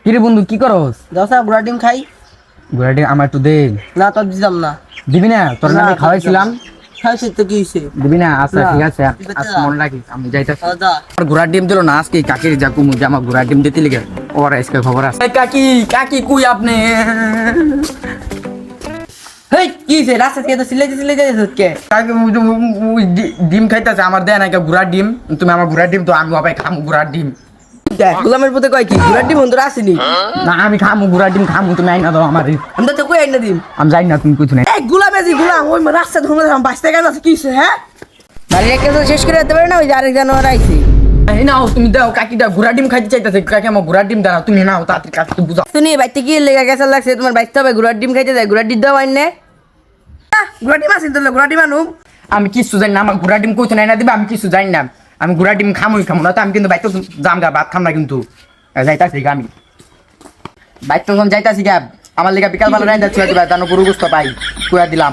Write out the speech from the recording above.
কিরে বন্ধু কি করস? দশা গুড়া ডিম খাই ঘোড়া ডিম আমার একটু দে। না তোর দিতাম না। দিবি না? তোর না, নামে তোর খাওয়াইছিলাম। খাইছি তো কি হইছে? দিবি না? আচ্ছা না। ঠিক আছে, দিবে আচ্ছা না। মনে রাখিস, আমি যাইতাছি। দাদা আমার ঘোড়ার ডিম দিল না আজকে, কাকির যা কুমু যে আমার ঘোড়ার ডিম দিতে লিগে ওর আজকে খবর আছে। এই কাকি, কাকি কুই আপনি? হেই কি হইছে? রাস্তা থেকে তো সিলাই যাইছিস কে? কাকি ডিম খাইতেছে আমার, দেয় না ঘোড়ার ডিম। তুমি আমার ঘোড়ার ডিম তো আমি বাবাই খামু ঘোড়ার ডিম। দেখ গোলামের পুতে কয় কি গুড়া ডিম অন্তর আসেনি। না আমি খামু ঘোড়ার ডিম খামু, তুমি আইনা দাও আমার। আমরা তো কই আইনা দিম। আমি জানি না তুমি কিছু নাই। এই গোলামেজি গোলাম ওই রাস্তা ধরে বাঁচতে গেল কি হইছে হ্যাঁ? বাড়ি রেখে তো শেষ করে দিতে পারে না ওই যে আরেক জানোয়ার আইছে। এই নাও তুমি দাও, কাকিটা ঘোড়ার ডিম খাইতে চাইতেছে, কাকি আমার ঘোড়ার ডিম দাও, তুমি নাও তাড়াতাড়ি, কাকি তুমি বুঝাও। শুনি বাইতে কি লেগে গেছে লাগছে তোমার বাইতে হবে গুড়ার ডিম খাইতে যায় গুড়ার ডিম দাও আইনে। গুড়া ডিম আসেন তাহলে গুড়া ডিম আনুম। আমি কিছু জানি না, আমার ঘোড়ার ডিম কইতে নাই না দিবা, আমি কিছু জানি না। আমি ঘোড়ার ডিম খামুই খামু না তো, আমি কিন্তু বাইতে জাম গা ভাত খাম না কিন্তু। যাইতাছি গা আমি বাইতে যখন যাইতাছি গা, আমার লেগে বিকাল বেলা রাইন্দা ছুঁয়া দিবা, জানো গরু গোস্ত পাই কুয়া দিলাম।